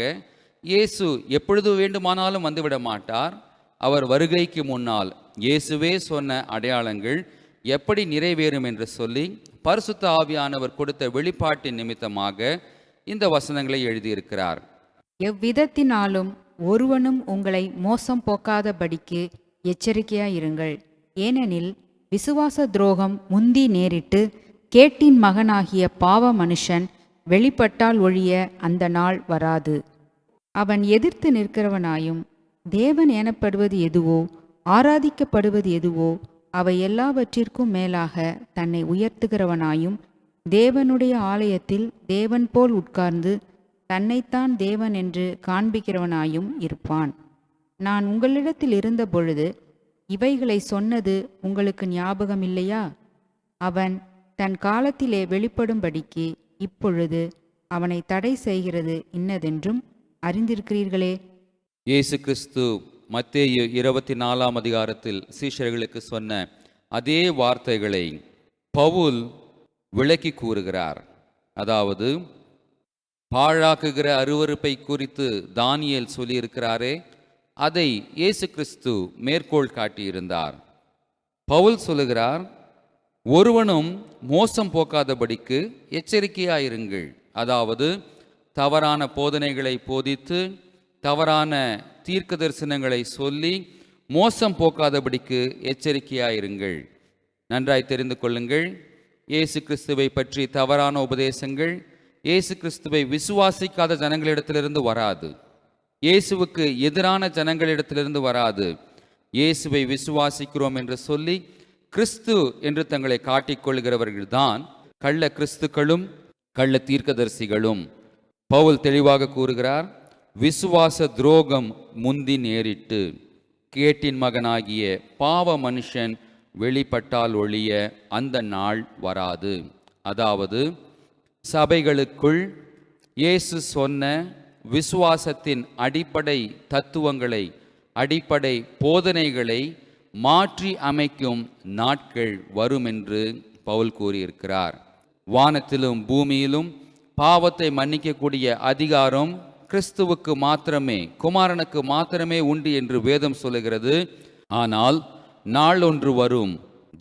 இயேசு எப்பொழுது வேண்டுமானாலும் வந்துவிட மாட்டார். அவர் வருகைக்கு முன்னால் இயேசுவே சொன்ன அடையாளங்கள் எப்படி நிறைவேறும் என்று சொல்லி பரிசுத்த ஆவியானவர் கொடுத்த வெளிப்பாட்டின் நிமித்தமாக இந்த வசனங்களை எழுதியிருக்கிறார். எவ்விதத்தினாலும் ஒருவனும் உங்களை மோசம் போக்காதபடிக்கு எச்சரிக்கையாயிருங்கள். ஏனெனில் விசுவாச துரோகம் முந்தி நேரிட்டு கேட்டின் மகனாகிய பாவ மனுஷன் வெளிப்பட்டால் ஒழிய அந்த நாள் வராது. அவன் எதிர்த்து நிற்கிறவனாயும் தேவன் எனப்படுவது எதுவோ ஆராதிக்கப்படுவது எதுவோ அவை எல்லாவற்றிற்கும் மேலாக தன்னை உயர்த்துகிறவனாயும் தேவனுடைய ஆலயத்தில் தேவன் போல் உட்கார்ந்து தன்னைத்தான் தேவன் என்று காண்பிக்கிறவனாயும் இருப்பான். நான் உங்களிடத்தில் இருந்த பொழுது இவைகளை சொன்னது உங்களுக்கு ஞாபகம் இல்லையா? அவன் தன் காலத்திலே வெளிப்படும்படிக்கு இப்பொழுது அவனை தடை செய்கிறது இன்னதென்றும் அறிந்திருக்கிறீர்களே. இயேசு கிறிஸ்து மத்தேயு 24ஆம் அதிகாரத்தில் சீஷர்களுக்கு சொன்ன அதே வார்த்தைகளை பவுல் விளக்கி கூறுகிறார். அதாவது பாழாக்குகிற அருவருப்பை குறித்து தானியேல் சொல்லியிருக்கிறாரே, அதை இயேசு கிறிஸ்து மேற்கோள் காட்டியிருந்தார். பவுல் சொல்லுகிறார், ஒருவனும் மோசம் போக்காதபடிக்கு எச்சரிக்கையாயிருங்கள். அதாவது தவறான போதனைகளை போதித்து தவறான தீர்க்க தரிசனங்களை சொல்லி மோசம் போக்காதபடிக்கு எச்சரிக்கையாயிருங்கள். நன்றாய் தெரிந்து கொள்ளுங்கள், இயேசு கிறிஸ்துவை பற்றி தவறான உபதேசங்கள் இயேசு கிறிஸ்துவை விசுவாசிக்காத ஜனங்களிடத்திலிருந்து வராது. இயேசுவுக்கு எதிரான ஜனங்களிடத்திலிருந்து வராது. இயேசுவை விசுவாசிக்கிறோம் என்று சொல்லி கிறிஸ்து என்று தங்களை காட்டிக்கொள்கிறவர்கள்தான் கள்ள கிறிஸ்துக்களும் கள்ள தீர்க்கதரிசிகளும். பவுல் தெளிவாக கூறுகிறார், விசுவாச துரோகம் முந்தி நேரிட்டு கேட்டின் மகனாகிய பாவ மனுஷன் வெளிப்பட்டால் ஒழிய அந்த நாள் வராது. அதாவது சபைகளுக்குள் இயேசு சொன்ன விசுவாசத்தின் அடிப்படை தத்துவங்களை அடிப்படை போதனைகளை மாற்றி அமைக்கும் நாட்கள் வரும் என்று பவுல் கூறியிருக்கிறார். வானத்திலும் பூமியிலும் பாவத்தை மன்னிக்கக்கூடிய அதிகாரம் கிறிஸ்துவுக்கு மாத்திரமே, குமாரனுக்கு மாத்திரமே உண்டு என்று வேதம் சொல்லுகிறது. ஆனால் நாள் ஒன்று வரும்,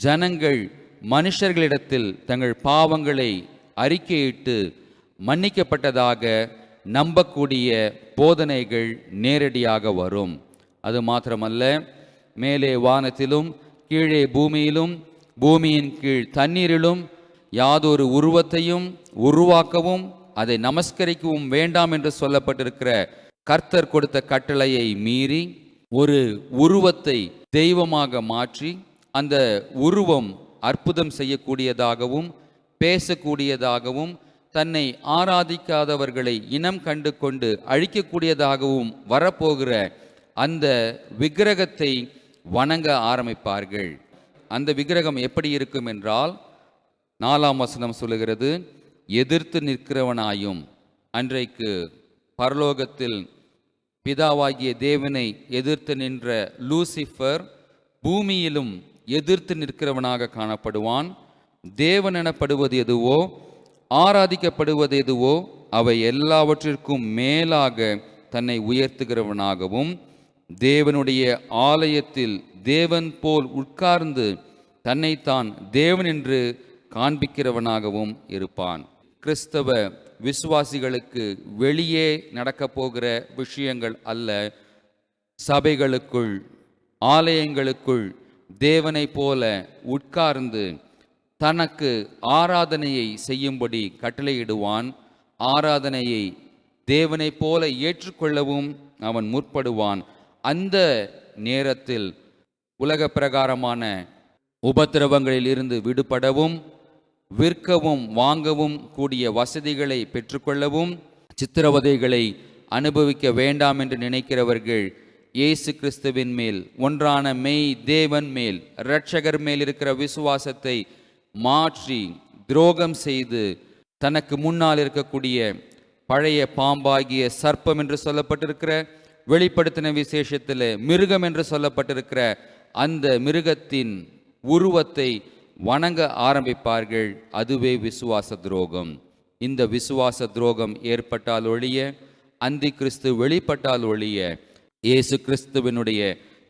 ஜனங்கள் மனுஷர்களிடத்தில் தங்கள் பாவங்களை அறிக்கையிட்டு மன்னிக்கப்பட்டதாக நம்பக்கூடிய போதனைகள் நேரடியாக வரும். அது மாத்திரமல்ல, மேலே வானத்திலும் கீழே பூமியிலும் பூமியின் கீழ் தண்ணீரிலும் யாதொரு உருவத்தையும் உருவாக்கவும் அதை நமஸ்கரிக்கவும் வேண்டாம் என்று சொல்லப்பட்டிருக்கிற கர்த்தர் கொடுத்த கட்டளையை மீறி ஒரு உருவத்தை தெய்வமாக மாற்றி அந்த உருவம் அற்புதம் செய்யக்கூடியதாகவும் பேசக்கூடியதாகவும் தன்னை ஆராதிக்காதவர்களை இனம் கண்டு கொண்டு அழிக்கக்கூடியதாகவும் வரப்போகிற அந்த விக்கிரகத்தை வணங்க ஆரம்பிப்பார்கள். அந்த விக்கிரகம் எப்படி இருக்கும் என்றால், 4ஆம் வசனம் சொல்லுகிறது, எதிர்த்து நிற்கிறவனாயும். அன்றைக்கு பரலோகத்தில் பிதாவாகிய தேவனை எதிர்த்து நின்ற லூசிஃபர் பூமியிலும் எதிர்த்து நிற்கிறவனாக காணப்படுவான். தேவன் எனப்படுவது எதுவோ ஆராதிக்கப்படுவது எதுவோ அவை எல்லாவற்றிற்கும் மேலாக தன்னை உயர்த்துகிறவனாகவும் தேவனுடைய ஆலயத்தில் தேவன் போல் உட்கார்ந்து தன்னைத்தான் தேவன் என்று காண்பிக்கிறவனாகவும் இருப்பான். கிறிஸ்தவ விசுவாசிகளுக்கு வெளியே நடக்கப் போகிற விஷயங்கள் அல்ல, சபைகளுக்குள் ஆலயங்களுக்குள் தேவனை போல உட்கார்ந்து தனக்கு ஆராதனையை செய்யும்படி கட்டளையிடுவான். ஆராதனையை தேவனை போல ஏற்றுக்கொள்ளவும் அவன் முற்படுவான். அந்த நேரத்தில் உலக பிரகாரமான உபத்திரவங்களில் இருந்து விடுபடவும் விற்கவும் வாங்கவும் கூடிய வசதிகளை பெற்றுக்கொள்ளவும் சித்திரவதைகளை அனுபவிக்க வேண்டாம் என்று நினைக்கிறவர்கள் இயேசு கிறிஸ்துவின் மேல், ஒன்றான மெய் தேவன் மேல், இரட்சகர் மேல் இருக்கிற விசுவாசத்தை மாற்றி துரோகம் செய்து தனக்கு முன்னால் இருக்கக்கூடிய பழைய பாம்பாகிய சர்ப்பம் என்று சொல்லப்பட்டிருக்கிற வெளிப்படுத்தின விசேஷத்தில் மிருகம் என்று சொல்லப்பட்டிருக்கிற அந்த மிருகத்தின் உருவத்தை வணங்க ஆரம்பிப்பார்கள். அதுவே விசுவாச துரோகம். இந்த விசுவாச துரோகம் ஏற்பட்டால் ஒழிய, அந்தி கிறிஸ்து வெளிப்பட்டால் ஒழிய, இயேசு கிறிஸ்துவினுடைய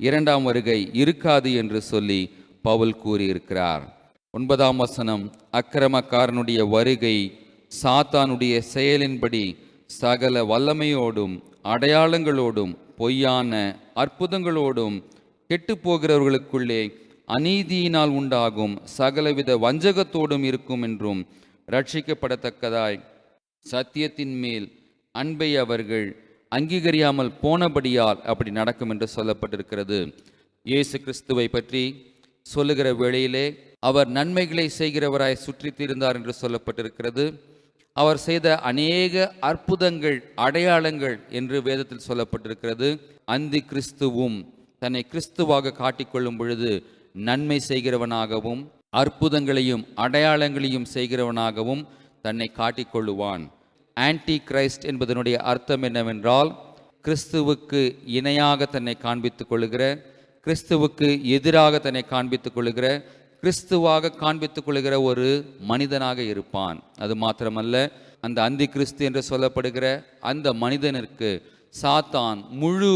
இரண்டாம் வருகை இருக்காது என்று சொல்லி பவுல் கூறியிருக்கிறார். 9ஆம் வசனம், அக்கிரமக்காரனுடைய வருகை சாத்தானுடைய செயலின்படி சகல வல்லமையோடும் அடையாளங்களோடும் பொய்யான அற்புதங்களோடும் கெட்டுப்போகிறவர்களுக்குள்ளே அநீதியினால் உண்டாகும் சகலவித வஞ்சகத்தோடும் இருக்கும் என்றும், ரட்சிக்கப்படத்தக்கதாய் சத்தியத்தின் மேல் அன்பை அவர்கள் அங்கீகரியாமல் போனபடியால் அப்படி நடக்கும் என்று சொல்லப்பட்டிருக்கிறது. இயேசு கிறிஸ்துவை பற்றி சொல்லுகிற வேளையிலே அவர் நன்மைகளை செய்கிறவராய் சுற்றித்திருந்தார் என்று சொல்லப்பட்டிருக்கிறது. அவர் செய்த அநேக அற்புதங்கள், அடையாளங்கள் என்று வேதத்தில் சொல்லப்பட்டிருக்கிறது. அந்தி கிறிஸ்துவும் தன்னை கிறிஸ்துவாக காட்டிக்கொள்ளும் பொழுது நன்மை செய்கிறவனாகவும் அற்புதங்களையும் அடையாளங்களையும் செய்கிறவனாகவும் தன்னை காட்டிக்கொள்ளுவான். ஆன்டி கிரைஸ்ட் என்பதனுடைய அர்த்தம் என்னவென்றால், கிறிஸ்துவுக்கு இணையாக தன்னை காண்பித்துக் கொள்ளுகிற, கிறிஸ்துவுக்கு எதிராக தன்னை காண்பித்துக் கொள்ளுகிற, கிறிஸ்துவாக காண்பித்துக் கொள்ளுகிற ஒரு மனிதனாக இருப்பான். அது மாத்திரமல்ல, அந்த அந்தி கிறிஸ்து என்று சொல்லப்படுகிற அந்த மனிதனிற்கு சாத்தான் முழு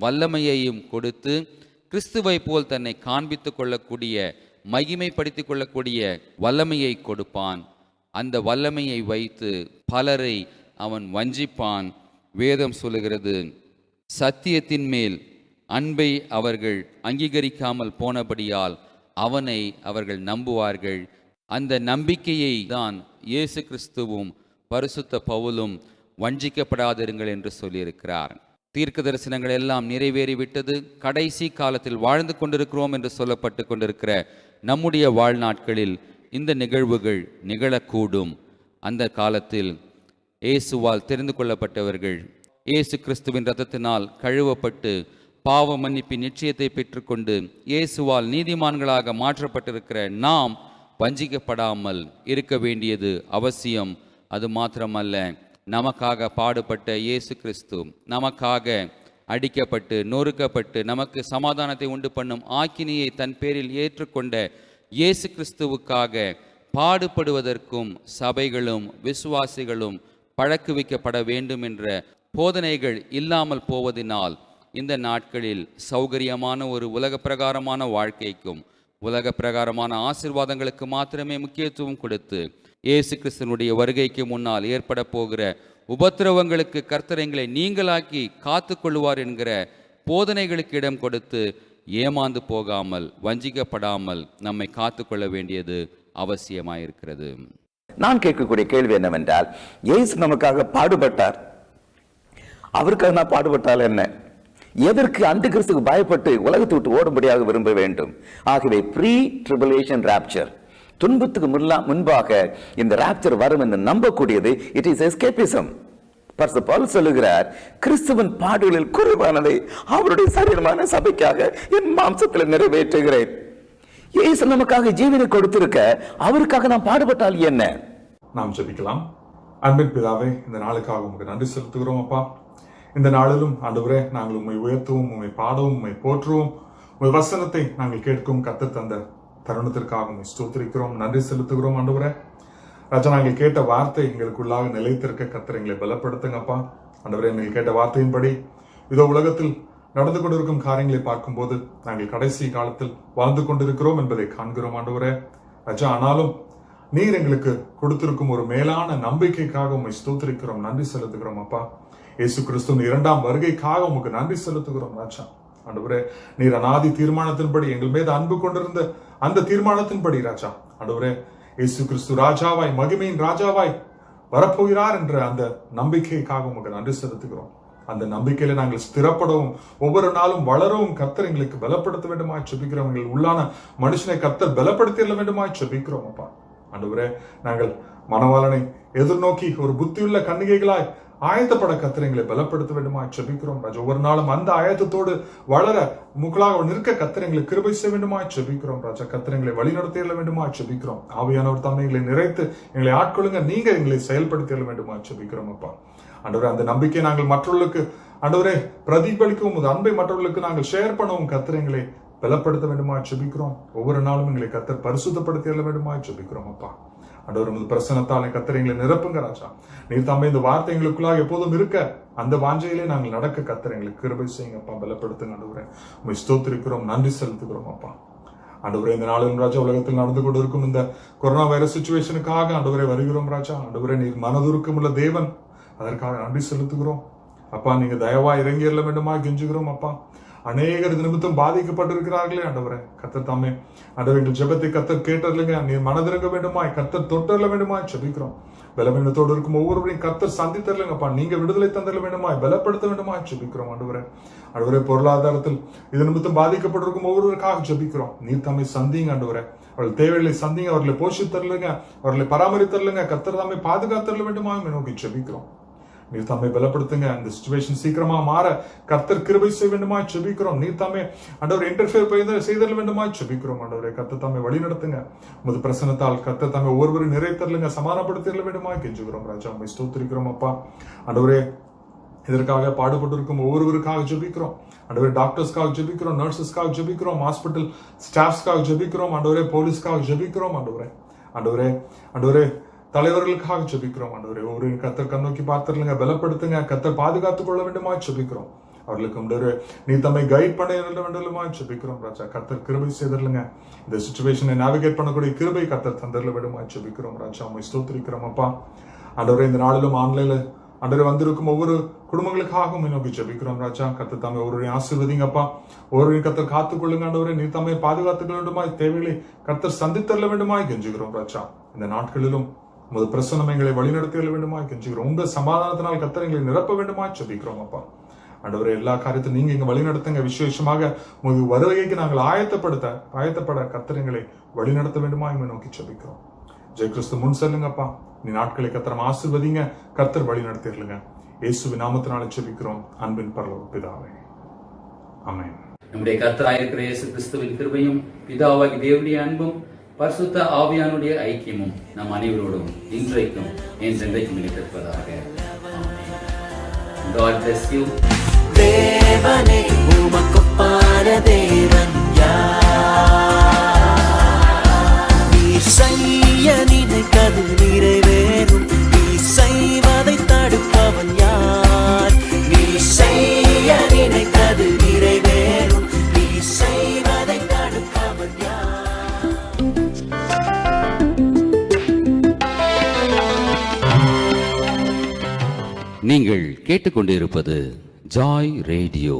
வல்லமையையும் கொடுத்து கிறிஸ்துவை போல் தன்னை காண்பித்துக் கொள்ளக்கூடிய, மகிமைப்படுத்திக் கொள்ளக்கூடிய வல்லமையை கொடுப்பான். அந்த வல்லமையை வைத்து பலரை அவன் வஞ்சிப்பான். வேதம் சொல்லுகிறது, சத்தியத்தின் மேல் அன்பை அவர்கள் அங்கீகரிக்காமல் போனபடியால் அவனை அவர்கள் நம்புவார்கள். அந்த நம்பிக்கையை தான் இயேசு கிறிஸ்துவும் பரிசுத்த பவுலும் வஞ்சிக்கப்படாதிருங்கள் என்று சொல்லியிருக்கிறார். தீர்க்க தரிசனங்கள் எல்லாம் நிறைவேறிவிட்டது, கடைசி காலத்தில் வாழ்ந்து கொண்டிருக்கிறோம் என்று சொல்லப்பட்டு கொண்டிருக்கிற நம்முடைய வாழ்நாட்களில் இந்த நிகழ்வுகள் நிகழக்கூடும். அந்த காலத்தில் இயேசுவால் தெரிந்து கொள்ளப்பட்டவர்கள், இயேசு கிறிஸ்துவின் இரத்தத்தினால் கழுவப்பட்டு பாவ மன்னிப்பின் நிச்சயத்தை பெற்றுக்கொண்டு இயேசுவால் நீதிமான்களாக மாற்றப்பட்டிருக்கிற நாம் வஞ்சிக்கப்படாமல் இருக்க வேண்டியது அவசியம். அது மாத்திரமல்ல, நமக்காக பாடுபட்ட இயேசு கிறிஸ்து, நமக்காக அடிக்கப்பட்டு நொறுக்கப்பட்டு நமக்கு சமாதானத்தை உண்டு பண்ணும் ஆக்கினியை தன் பேரில் ஏற்றுக்கொண்ட இயேசு கிறிஸ்துவுக்காக பாடுபடுவதற்கும் சபைகளும் விசுவாசிகளும் பழக்குவிக்கப்பட வேண்டும் என்ற போதனைகள் இல்லாமல் போவதினால் இந்த நாட்களில் சௌகரியமான ஒரு உலக பிரகாரமான வாழ்க்கைக்கும் உலக பிரகாரமான ஆசீர்வாதங்களுக்கு மாத்திரமே முக்கியத்துவம் கொடுத்து இயேசு கிறிஸ்துவனுடைய வருகைக்கு முன்னால் ஏற்பட போகிற உபத்திரவங்களுக்கு கர்த்தர் எங்களை நீங்களாக்கி காத்து கொள்வார் என்கிற போதனைகளுக்கு இடம் கொடுத்து ஏமாந்து போகாமல் வஞ்சிக்கப்படாமல் நம்மை காத்து கொள்ள வேண்டியது அவசியமாயிருக்கிறது. நான் கேட்கக்கூடிய கேள்வி என்னவென்றால், இயேசு நமக்காக பாடுபட்டார், அவருக்காக நான் பாடுபட்டால் என்ன? எதற்கு அந்தி கிறிஸ்துக்கு பயப்பட்டு உலகத்தை விட்டு ஓடும்படியாக விரும்ப வேண்டும்? ஆகவே ப்ரீ ட்ரிபுலேஷன் ராப்சர், துன்பத்துக்கு முன்பாக இந்த ராப்சர் வரும் என்று நம்பக்கூடியது இட் இஸ் எஸ்கேபிசம். பவுல் சொல்லுகிறார், கிறிஸ்துவின் பாடுகளில் குறைவானதை அவருடைய சரீரமான சபைக்காக என் மாம்சத்தில் நிறைவேற்றுகிறேன். இயேசு நமக்காக ஜீவனை கொடுத்திருக்க அவருக்காக நாம் பாடுபட்டால் என்ன? நாம் ஜெபிக்கலாம். அன்பின் பிதாவே, இந்த நாளுக்காக உங்களுக்கு நன்றி செலுத்துகிறோம் அப்பா. இந்த நாளிலும் ஆண்டவரே, நாங்கள் உம்மை உயர்த்துவோம், உம்மை பாடவும், உம்மை போற்றுவோம். உங்கள் வசனத்தை நாங்கள் கேட்கும் கர்த்தர் தந்த தருணத்திற்காக உம்மை ஸ்தோத்திரிக்கிறோம், நன்றி செலுத்துகிறோம் ஆண்டவரே. ராஜா, நாங்கள் கேட்ட வார்த்தை எங்களுக்குள்ளாக நிலைத்திருக்க கர்த்தர் எங்களை பலப்படுத்துங்கப்பா. ஆண்டவரே, நீங்கள் கேட்ட வார்த்தையின்படி இதோ உலகத்தில் நடந்து கொண்டிருக்கும் காரியங்களை பார்க்கும்போது நாங்கள் கடைசி காலத்தில் வாழ்ந்து கொண்டிருக்கிறோம் என்பதை காண்கிறோம் ஆண்டவரே. ராஜா, ஆனாலும் நீர் எங்களுக்கு கொடுத்திருக்கும் ஒரு மேலான நம்பிக்கைக்காக உம்மை ஸ்தோத்திரிக்கிறோம், நன்றி செலுத்துகிறோம் அப்பா. இயேசு கிறிஸ்துவின் இரண்டாம் வருகைக்காக உமக்கு நன்றி செலுத்துகிறோம் ராஜா. ஆண்டவரே, நீர் அநாதி தீர்மானத்தின்படி எங்கள் மீது அன்பு கொண்டிருந்த அந்த தீர்மானத்தின்படி ராஜா, ஆண்டவரே, இயேசு கிறிஸ்து ராஜாவாய் மகிமையின் ராஜாவாய் வரப்போகிறார் என்ற அந்த நம்பிக்கைக்காக உமக்கு நன்றி செலுத்துகிறோம். அந்த நம்பிக்கையில நாங்கள் ஸ்திரப்படவும் ஒவ்வொரு நாளும் வளரவும் கர்த்தர் எங்களுக்கு பலப்படுத்த வேண்டுமாய் செபிக்கிறோம். எங்கள் உள்ளான மனுஷனை கர்த்தர் பலப்படுத்த வேண்டுமாய் செபிக்கிறோம் அப்பா. ஆண்டவரே, நாங்கள் மணவாளனை எதிர்நோக்கி ஒரு புத்தியுள்ள கன்னிகைகளாய் ஆயத்தப்பட கர்த்தர் எங்களை பலப்படுத்த வேண்டுமாய் செபிக்கிறோம் ராஜா. ஒவ்வொரு நாளும் அந்த ஆயத்தத்தோடு வளர முகலாக நிற்க கர்த்தர் எங்களை கிருபை செய்ய வேண்டுமாய் செபிக்கிறோம் ராஜா. கர்த்தர் எங்களை வழிநடத்த வேண்டுமாய் செபிக்கிறோம். ஆவியானவர் தம்மை எங்களை நிறைத்து எங்களை ஆட்கொள்ளுங்க, நீங்க எங்களை செயல்படுத்த வேண்டுமாய் செபிக்கிறோம் அப்பா. ஆண்டவரே, அந்த நம்பிக்கை நாங்கள் மற்றவர்களுக்கு ஆண்டவரே பிரதிபலிக்கவும் உமது அன்பை மற்றவர்களுக்கு நாங்கள் ஷேர் பண்ணவும் கர்த்தர் எங்களை பலப்படுத்த வேண்டுமா ஜெபிக்கிறோம். ஒவ்வொரு நாளும் எங்களை கர்த்தர் பரிசுத்தப்படுத்தி எழ வேண்டுமா ஜெபிக்கிறோம் அப்பா. ஆண்டவர் உமது பிரசன்னத்தாலே கர்த்தர் எங்களை நிரப்புங்க ராஜா. நீர் தாமே இந்த வார்த்தை எங்களுக்குள்ளாக எப்போதும் இருக்க அந்த வாஞ்சையிலே நாங்கள் நடக்க கர்த்தர் எங்களுக்கு கிருபை செய்யுங்கப்பா, பலப்படுத்துங்க ஆண்டவரே. உம்மை ஸ்தோத்திரிக்கிறோம், நன்றி செலுத்துகிறோம் அப்பா. ஆண்டவரே இந்த நாளிலும் ராஜா உலகத்தில் நடந்து கொண்டு இருக்கும் இந்த கொரோனா வைரஸ் சிச்சுவேஷனுக்காக ஆண்டவரே வருகிறோம் ராஜா. ஆண்டவரே நீர் மனதுருக்கம் உள்ள தேவன், அதற்காக நன்றி செலுத்துகிறோம் அப்பா. நீங்க தயவா இறங்கி எழ வேண்டுமா கெஞ்சுகிறோம் அப்பா. அநேகர் நிமித்தம் பாதிக்கப்பட்டிருக்கிறார்களே ஆண்டவரே, கர்த்தர் தாமே ஆண்டவரே எங்கள் ஜெபத்தை கர்த்தர் கேட்டர்லுங்க. நீர் மனதிறங்க வேண்டுமாய், கர்த்தர் தொட்டர்ல வேண்டுமாய் ஜெபிக்கிறோம். பலவீனத்தோடு இருக்கும் ஒவ்வொருவரையும் கர்த்தர் சந்தித்தரலங்கப்பா. நீங்க விடுதலை தந்தர வேண்டுமாய், பலப்படுத்த வேண்டுமாய் ஜெபிக்கிறோம் ஆண்டவரே. ஆண்டவரே பொருளாதாரத்தில் இது நிமித்தம் பாதிக்கப்பட்டிருக்கும் ஒவ்வொருவருக்காக ஜெபிக்கிறோம். நீர் தாமே சந்திங்க ஆண்டவரே. அவர்கள் தேவைகளை சந்திங்க, அவர்களை போஷித்தரலுங்க, அவர்களை பராமரித்தரலுங்க. கர்த்தர் தாமே பாதுகாத்தரல வேண்டுமாய் நோக்கி ஜெபிக்கிறோம். நீர் தாமே பலப்படுத்துங்க. அந்த சிச்சுவேஷன் சீக்கிரமா மாற கர்த்தர் கிருபை செய்ய வேண்டுமா ஜெபிக்கிறோம். நீர் தாமே ஆண்டவர் இன்டர்ஃபியர் செய்தல் வேண்டுமா ஜெபிக்கிறோம் ஆண்டவரே. கர்த்தர் தாமே வழி நடத்துங்க. உமது பிரசன்னத்தால் கர்த்தர் தாமே ஒருவரும் நிறைத்தரலுங்க, சமாதானப்படுத்தல வேண்டுமா கெஞ்சுகிறோம் ராஜா. உம்மை ஸ்தோத்திரிக்கிறோம் அப்பா. ஆண்டவரே இதற்காக பாடுபட்டிருக்கும் ஒவ்வொருவருக்காக ஜெபிக்கிறோம் ஆண்டவரே. டாக்டர்ஸ்க்காக ஜெபிக்கிறோம், நர்சஸ்க்காக ஜெபிக்கிறோம், ஹாஸ்பிட்டல் ஸ்டாஃப்ஸ்க்காக ஜெபிக்கிறோம் ஆண்டவரே. போலீஸ்க்காக ஜெபிக்கிறோம் ஆண்டவரே. ஆண்டவரே ஆண்டவரே தலைவர்களுக்காக ஜெபிக்கிறோம் ஆண்டவரே. ஒரு கர்த்தர் கண்ணோக்கி பார்த்துருங்க, பலப்படுத்துங்க, கர்த்தர் பாதுகாத்துக் கொள்ள வேண்டுமா ஜெபிக்கிறோம். அவர்களுக்கு நீ தம்மை கைட் பண்ண வேண்டுமா ஜெபிக்கிறோம் ராஜா. கர்த்தர் கிருபை செய்தரலுங்க. இந்த சிச்சுவேஷனை நேவிகேட் பண்ணக்கூடிய கிருபை கர்த்தர் தந்தரல வேண்டுமா ஜெபிக்கிறோம் ராஜா. உம்மை ஸ்தோத்திரிக்கிறோம் அப்பா. ஆண்டவரே இந்த நாளிலும் ஆன்லைன்ல ஆண்டவரே வந்திருக்கும் ஒவ்வொரு குடும்பங்களுக்காகவும் நோக்கி ஜெபிக்கிறோம் ராஜா. கர்த்தர் தாமே ஒருவரையும் ஆசீர்வதிங்கப்பா. ஒருவரையும் கர்த்தர் காத்துக்கொள்ளுங்க ஆண்டவரே. நீ தம்மை பாதுகாத்துக் கொள்ள வேண்டுமா, தேவைகளை கர்த்தர் சந்தித்தரல வேண்டுமா கெஞ்சுகிறோம் ராஜா. இந்த நாட்களிலும் உமது பிரசன்னம் எங்களை வழிநடத்தி வேண்டுமா கெஞ்சுகிறோம். உங்க சமாதானத்தினால் கர்த்தர் எங்களை நிரப்ப வேண்டுமா ஜெபிக்கிறோம் அப்பா. ஆண்டவரே எல்லா காரியத்தையும் நீங்க இங்க வழி நடத்துங்க. விசேஷமாக உங்க வருகைக்கு நாங்கள் ஆயத்தப்பட கர்த்தர் எங்களை வழி நடத்த வேண்டுமா நோக்கி ஜெபிக்கிறோம். ஜெய கிறிஸ்து முன் செல்லுங்கப்பா. நீ நாட்களை கர்த்தர் ஆசீர்வதிங்க, கர்த்தர் வழி நடத்திடலுங்க. இயேசுவின் நாமத்தினாலே ஜெபிக்கிறோம் அன்பின் பரலோக பிதாவே, ஆமென். நம்முடைய கர்த்தராயிருக்கிற இயேசு கிறிஸ்துவின் கிருபையும் பிதாவாகி தேவனுடைய அன்பும் பரிசுத்த ஆவியானுடைய ஐக்கியமும் நம் அனைவரோடும் இன்றைக்கும் என்றென்றைக்கும் நிலைத்திருப்பதாக. God bless you. தேவனே உமக்குப்பான தேவன் நீ செய்ய நினைத்தது நிறைவேறும். நீ செய்வதை தடுப்பவன் யார்? நீ செய்ய நினைத்தது நிறைவேறும். நீ செய்வதை தடுப்பவன் யார்? நீங்கள் கேட்டுக்கொண்டிருப்பது ஜாய் ரேடியோ.